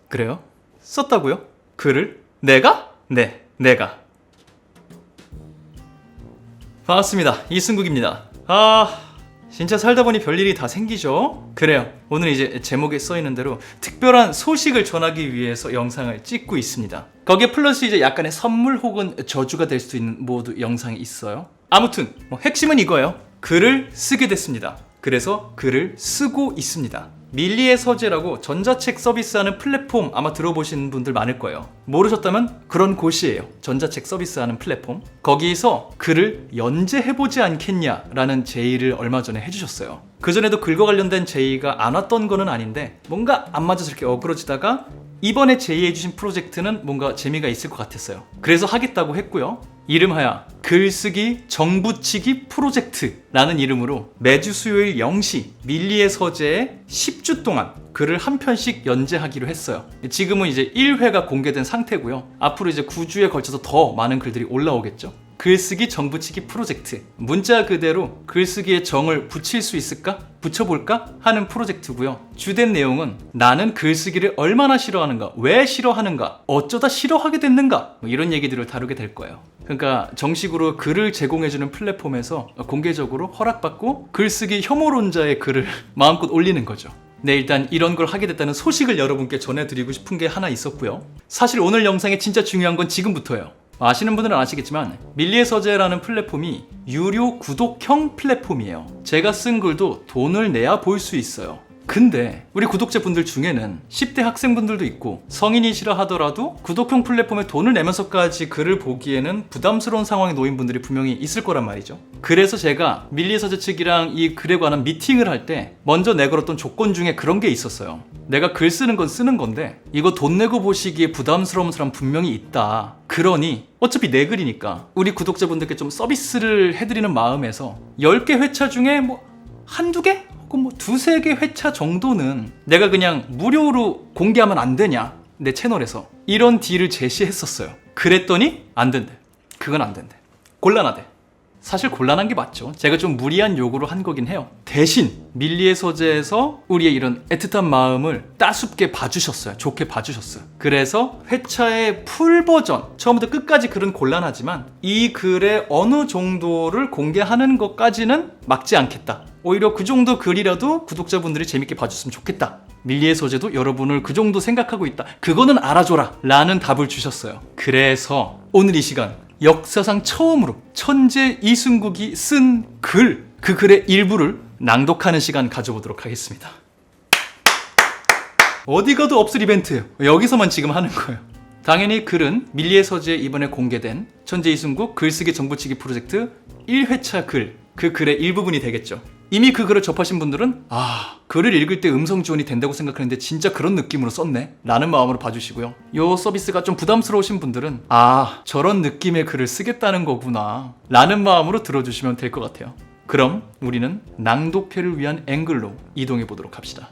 그래요? 썼다고요? 글을? 내가? 네, 내가. 반갑습니다. 이승국입니다. 진짜 살다 보니 별일이 다 생기죠? 그래요. 오늘 이제 제목에 써있는 대로 특별한 소식을 전하기 위해서 영상을 찍고 있습니다. 거기에 플러스 이제 약간의 선물 혹은 저주가 될 수도 있는 모두 영상이 있어요. 아무튼 핵심은 이거예요. 글을 쓰게 됐습니다. 그래서 글을 쓰고 있습니다. 밀리의 서재라고 전자책 서비스하는 플랫폼 아마 들어보신 분들 많을 거예요. 모르셨다면 그런 곳이에요. 전자책 서비스하는 플랫폼. 거기서 글을 연재해보지 않겠냐라는 제의를 얼마 전에 해주셨어요. 그전에도 글과 관련된 제의가 안 왔던 거는 아닌데 뭔가 안 맞아서 이렇게 어그러지다가 이번에 제의해주신 프로젝트는 뭔가 재미가 있을 것 같았어요. 그래서 하겠다고 했고요. 이름하여 글쓰기 정붙이기 프로젝트라는 이름으로 매주 수요일 0시 밀리의 서재에 10주 동안 글을 한 편씩 연재하기로 했어요. 지금은 이제 1회가 공개된 상태고요. 앞으로 이제 9주에 걸쳐서 더 많은 글들이 올라오겠죠. 글쓰기 정붙이기 프로젝트. 문자 그대로 글쓰기에 정을 붙일 수 있을까? 붙여볼까? 하는 프로젝트고요. 주된 내용은 나는 글쓰기를 얼마나 싫어하는가? 왜 싫어하는가? 어쩌다 싫어하게 됐는가? 이런 얘기들을 다루게 될 거예요. 그러니까 정식으로 글을 제공해주는 플랫폼에서 공개적으로 허락받고 글쓰기 혐오론자의 글을 마음껏 올리는 거죠. 네, 일단 이런 걸 하게 됐다는 소식을 여러분께 전해드리고 싶은 게 하나 있었고요. 사실 오늘 영상에 진짜 중요한 건 지금부터예요. 아시는 분들은 아시겠지만 밀리의 서재라는 플랫폼이 유료 구독형 플랫폼이에요. 제가 쓴 글도 돈을 내야 볼 수 있어요. 근데 우리 구독자분들 중에는 10대 학생분들도 있고 성인이시라 하더라도 구독형 플랫폼에 돈을 내면서까지 글을 보기에는 부담스러운 상황에 놓인 분들이 분명히 있을 거란 말이죠. 그래서 제가 밀리의 서재 측이랑 이 글에 관한 미팅을 할 때 먼저 내걸었던 조건 중에 그런 게 있었어요. 내가 글 쓰는 건 쓰는 건데 이거 돈 내고 보시기에 부담스러운 사람 분명히 있다. 그러니 어차피 내 글이니까 우리 구독자분들께 좀 서비스를 해드리는 마음에서 10개 회차 중에 한두 개? 혹은 두세 개 회차 정도는 내가 그냥 무료로 공개하면 안 되냐? 내 채널에서. 이런 딜을 제시했었어요. 그랬더니 안 된대. 그건 안 된대. 곤란하대. 사실 곤란한 게 맞죠. 제가 좀 무리한 요구로 한 거긴 해요. 대신 밀리의 서재에서 우리의 이런 애틋한 마음을 따숩게 봐주셨어요. 좋게 봐주셨어요. 그래서 회차의 풀 버전, 처음부터 끝까지 글은 곤란하지만 이 글의 어느 정도를 공개하는 것까지는 막지 않겠다. 오히려 그 정도 글이라도 구독자분들이 재밌게 봐줬으면 좋겠다. 밀리의 서재도 여러분을 그 정도 생각하고 있다. 그거는 알아줘라 라는 답을 주셨어요. 그래서 오늘 이 시간 역사상 처음으로 천재 이승국이 쓴 글, 그 글의 일부를 낭독하는 시간 가져보도록 하겠습니다. 어디 가도 없을 이벤트예요. 여기서만 지금 하는 거예요. 당연히 글은 밀리의 서재에 이번에 공개된 천재 이승국 글쓰기 정붙이기 프로젝트 1회차 글, 그 글의 일부분이 되겠죠. 이미 그 글을 접하신 분들은 글을 읽을 때 음성 지원이 된다고 생각하는데 진짜 그런 느낌으로 썼네 라는 마음으로 봐주시고요. 이 서비스가 좀 부담스러우신 분들은 저런 느낌의 글을 쓰겠다는 거구나 라는 마음으로 들어주시면 될 것 같아요. 그럼 우리는 낭독회를 위한 앵글로 이동해 보도록 합시다.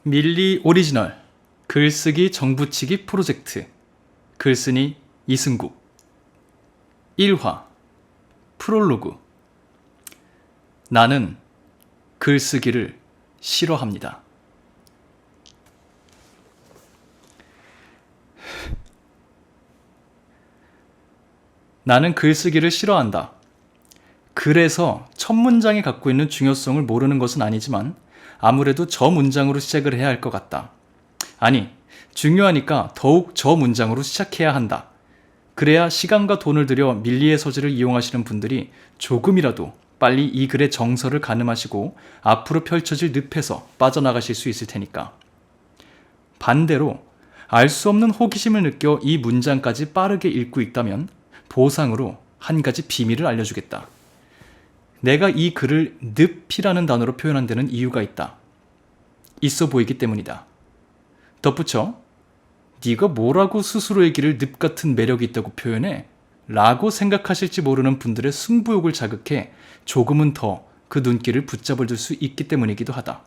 밀리 오리지널 글쓰기 정붙이기 프로젝트 글쓰니 이승국 1화 프롤로그 나는 글쓰기를 싫어합니다. 나는 글쓰기를 싫어한다. 그래서 첫 문장이 갖고 있는 중요성을 모르는 것은 아니지만 아무래도 저 문장으로 시작을 해야 할 것 같다. 아니, 중요하니까 더욱 저 문장으로 시작해야 한다. 그래야 시간과 돈을 들여 밀리의 서재를 이용하시는 분들이 조금이라도 빨리 이 글의 정서를 가늠하시고 앞으로 펼쳐질 늪에서 빠져나가실 수 있을 테니까. 반대로 알 수 없는 호기심을 느껴 이 문장까지 빠르게 읽고 있다면 보상으로 한 가지 비밀을 알려주겠다. 내가 이 글을 늪이라는 단어로 표현한 데는 이유가 있다. 있어 보이기 때문이다. 덧붙여 네가 뭐라고 스스로의 길을 늪 같은 매력이 있다고 표현해? 라고 생각하실지 모르는 분들의 승부욕을 자극해 조금은 더 그 눈길을 붙잡아 줄 수 있기 때문이기도 하다.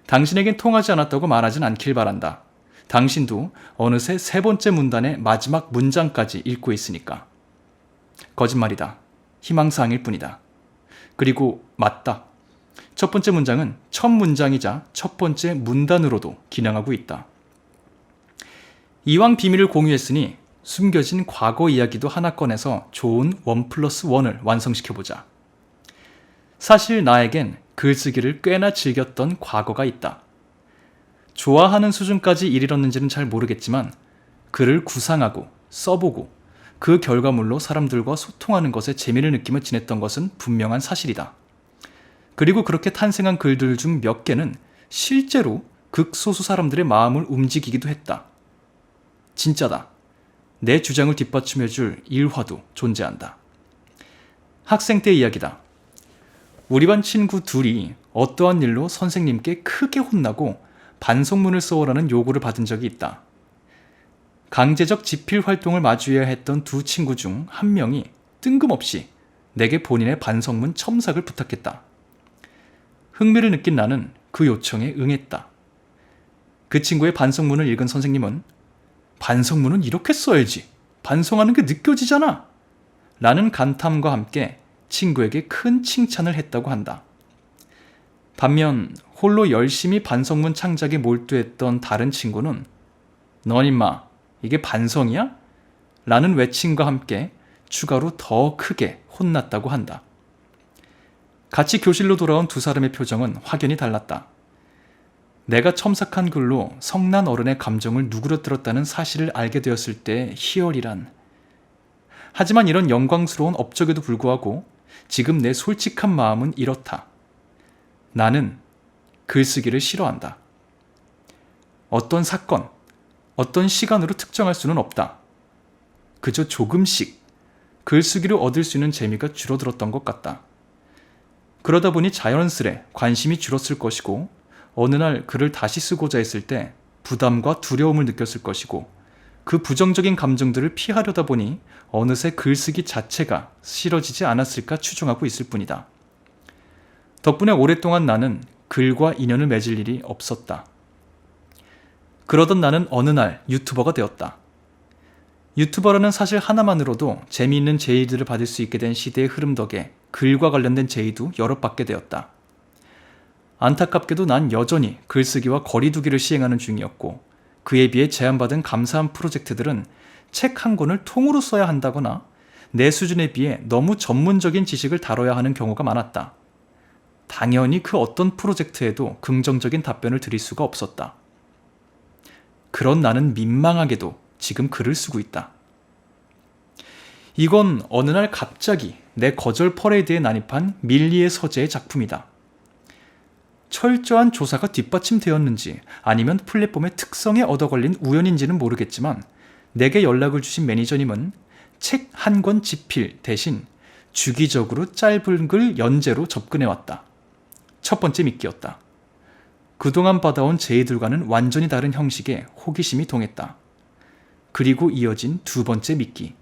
당신에겐 통하지 않았다고 말하진 않길 바란다. 당신도 어느새 세 번째 문단의 마지막 문장까지 읽고 있으니까. 거짓말이다. 희망사항일 뿐이다. 그리고 맞다. 첫 번째 문장은 첫 문장이자 첫 번째 문단으로도 기능하고 있다. 이왕 비밀을 공유했으니 숨겨진 과거 이야기도 하나 꺼내서 좋은 1+1을 완성시켜보자. 사실 나에겐 글쓰기를 꽤나 즐겼던 과거가 있다. 좋아하는 수준까지 이르렀는지는 잘 모르겠지만 글을 구상하고 써보고 그 결과물로 사람들과 소통하는 것에 재미를 느끼며 지냈던 것은 분명한 사실이다. 그리고 그렇게 탄생한 글들 중 몇 개는 실제로 극소수 사람들의 마음을 움직이기도 했다. 진짜다. 내 주장을 뒷받침해줄 일화도 존재한다. 학생 때 이야기다. 우리 반 친구 둘이 어떠한 일로 선생님께 크게 혼나고 반성문을 써오라는 요구를 받은 적이 있다. 강제적 집필 활동을 마주해야 했던 두 친구 중 한 명이 뜬금없이 내게 본인의 반성문 첨삭을 부탁했다. 흥미를 느낀 나는 그 요청에 응했다. 그 친구의 반성문을 읽은 선생님은 반성문은 이렇게 써야지. 반성하는 게 느껴지잖아. 라는 감탄과 함께 친구에게 큰 칭찬을 했다고 한다. 반면 홀로 열심히 반성문 창작에 몰두했던 다른 친구는 넌 임마 이게 반성이야? 라는 외침과 함께 추가로 더 크게 혼났다고 한다. 같이 교실로 돌아온 두 사람의 표정은 확연히 달랐다. 내가 첨삭한 글로 성난 어른의 감정을 누그러뜨렸다는 사실을 알게 되었을 때 희열이란. 하지만 이런 영광스러운 업적에도 불구하고 지금 내 솔직한 마음은 이렇다. 나는 글쓰기를 싫어한다. 어떤 사건, 어떤 시간으로 특정할 수는 없다. 그저 조금씩 글쓰기를 얻을 수 있는 재미가 줄어들었던 것 같다. 그러다 보니 자연스레 관심이 줄었을 것이고 어느 날 글을 다시 쓰고자 했을 때 부담과 두려움을 느꼈을 것이고 그 부정적인 감정들을 피하려다 보니 어느새 글쓰기 자체가 싫어지지 않았을까 추정하고 있을 뿐이다. 덕분에 오랫동안 나는 글과 인연을 맺을 일이 없었다. 그러던 나는 어느 날 유튜버가 되었다. 유튜버라는 사실 하나만으로도 재미있는 제의들을 받을 수 있게 된 시대의 흐름 덕에 글과 관련된 제의도 여러 받게 되었다. 안타깝게도 난 여전히 글쓰기와 거리두기를 시행하는 중이었고 그에 비해 제안받은 감사한 프로젝트들은 책 한 권을 통으로 써야 한다거나 내 수준에 비해 너무 전문적인 지식을 다뤄야 하는 경우가 많았다. 당연히 그 어떤 프로젝트에도 긍정적인 답변을 드릴 수가 없었다. 그런 나는 민망하게도 지금 글을 쓰고 있다. 이건 어느 날 갑자기 내 거절 퍼레이드에 난입한 밀리의 서재의 작품이다. 철저한 조사가 뒷받침되었는지 아니면 플랫폼의 특성에 얻어걸린 우연인지는 모르겠지만 내게 연락을 주신 매니저님은 책 한 권 집필 대신 주기적으로 짧은 글 연재로 접근해왔다. 첫 번째 미끼였다. 그동안 받아온 제의들과는 완전히 다른 형식의 호기심이 동했다. 그리고 이어진 두 번째 미끼.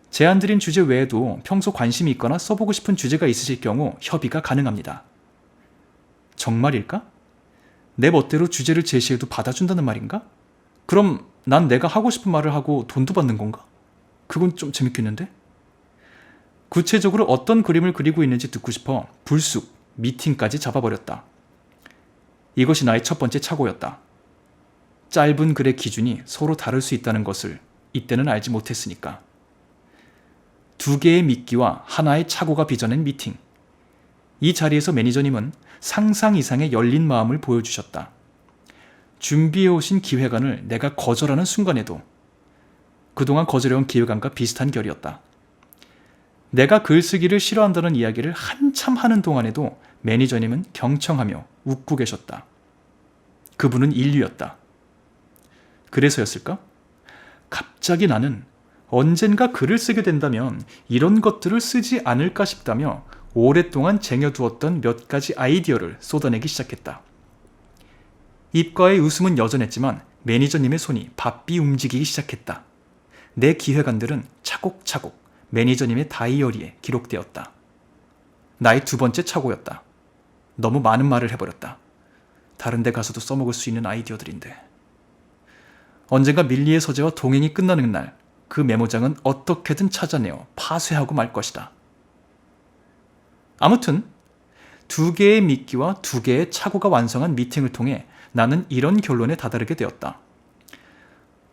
제안드린 주제 외에도 평소 관심이 있거나 써보고 싶은 주제가 있으실 경우 협의가 가능합니다. 정말일까? 내 멋대로 주제를 제시해도 받아준다는 말인가? 그럼 난 내가 하고 싶은 말을 하고 돈도 받는 건가? 그건 좀 재밌겠는데? 구체적으로 어떤 그림을 그리고 있는지 듣고 싶어 불쑥 미팅까지 잡아버렸다. 이것이 나의 첫 번째 착오였다. 짧은 글의 기준이 서로 다를 수 있다는 것을 이때는 알지 못했으니까. 두 개의 미끼와 하나의 착오가 빚어낸 미팅. 이 자리에서 매니저님은 상상 이상의 열린 마음을 보여주셨다. 준비해오신 기획안을 내가 거절하는 순간에도 그동안 거절해온 기획안과 비슷한 결이었다. 내가 글쓰기를 싫어한다는 이야기를 한참 하는 동안에도 매니저님은 경청하며 웃고 계셨다. 그분은 인류였다. 그래서였을까? 갑자기 나는 언젠가 글을 쓰게 된다면 이런 것들을 쓰지 않을까 싶다며 오랫동안 쟁여두었던 몇 가지 아이디어를 쏟아내기 시작했다. 입가의 웃음은 여전했지만 매니저님의 손이 바삐 움직이기 시작했다. 내 기획안들은 차곡차곡 매니저님의 다이어리에 기록되었다. 나의 두 번째 착오였다. 너무 많은 말을 해버렸다. 다른 데 가서도 써먹을 수 있는 아이디어들인데. 언젠가 밀리의 서재와 동행이 끝나는 날, 그 메모장은 어떻게든 찾아내어 파쇄하고 말 것이다. 아무튼 2개의 미끼와 2개의 착오가 완성한 미팅을 통해 나는 이런 결론에 다다르게 되었다.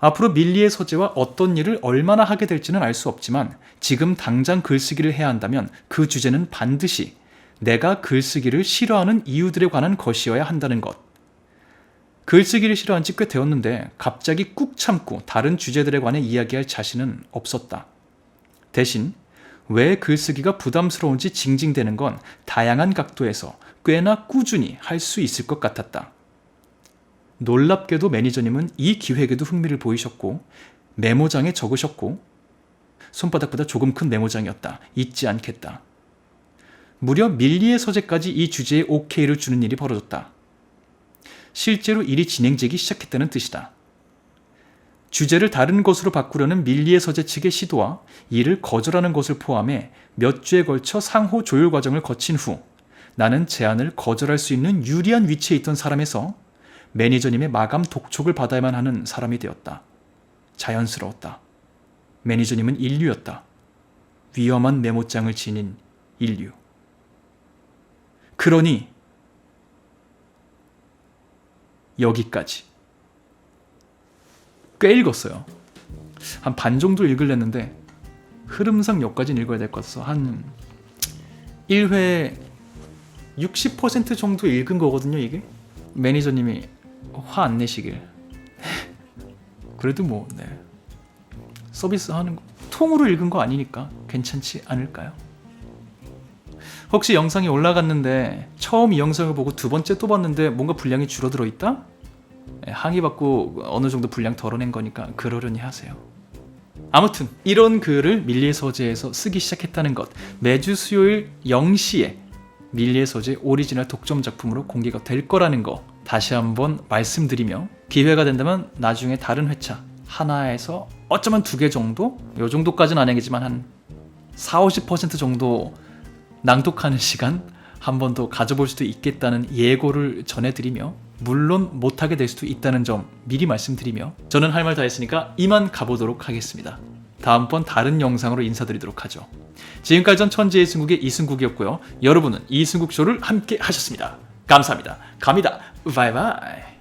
앞으로 밀리의 서재와 어떤 일을 얼마나 하게 될지는 알 수 없지만 지금 당장 글쓰기를 해야 한다면 그 주제는 반드시 내가 글쓰기를 싫어하는 이유들에 관한 것이어야 한다는 것. 글쓰기를 싫어한 지 꽤 되었는데 갑자기 꾹 참고 다른 주제들에 관해 이야기할 자신은 없었다. 대신 왜 글쓰기가 부담스러운지 징징대는 건 다양한 각도에서 꽤나 꾸준히 할 수 있을 것 같았다. 놀랍게도 매니저님은 이 기획에도 흥미를 보이셨고 메모장에 적으셨고 손바닥보다 조금 큰 메모장이었다. 잊지 않겠다. 무려 밀리의 서재까지 이 주제에 오케이를 주는 일이 벌어졌다. 실제로 일이 진행되기 시작했다는 뜻이다. 주제를 다른 것으로 바꾸려는 밀리의 서재 측의 시도와 이를 거절하는 것을 포함해 몇 주에 걸쳐 상호 조율 과정을 거친 후 나는 제안을 거절할 수 있는 유리한 위치에 있던 사람에서 매니저님의 마감 독촉을 받아야만 하는 사람이 되었다. 자연스러웠다. 매니저님은 인류였다. 위험한 메모장을 지닌 인류. 그러니 여기까지. 꽤 읽었어요. 한 반 정도 읽으려는데 흐름상 여기까지는 읽어야 될 것 같아서 한 1회 60% 정도 읽은 거거든요, 이게. 매니저님이 화 안 내시길. 그래도 뭐 서비스 하는 거 통으로 읽은 거 아니니까 괜찮지 않을까요? 혹시 영상이 올라갔는데 처음 이 영상을 보고 두 번째 또 봤는데 뭔가 분량이 줄어들어 있다? 항의받고 어느 정도 분량 덜어낸 거니까 그러려니 하세요. 아무튼 이런 글을 밀리의 서재에서 쓰기 시작했다는 것, 매주 수요일 0시에 밀리의 서재 오리지널 독점 작품으로 공개가 될 거라는 거 다시 한번 말씀드리며 기회가 된다면 나중에 다른 회차 하나에서 어쩌면 2개 정도? 요 정도까지는 아니겠지만 한 40-50% 정도 낭독하는 시간 한 번 더 가져볼 수도 있겠다는 예고를 전해드리며 물론 못하게 될 수도 있다는 점 미리 말씀드리며 저는 할 말 다 했으니까 이만 가보도록 하겠습니다. 다음번 다른 영상으로 인사드리도록 하죠. 지금까지 전 천재의 승국의 이승국이었고요. 여러분은 이승국쇼를 함께 하셨습니다. 감사합니다. 갑니다. 바이바이.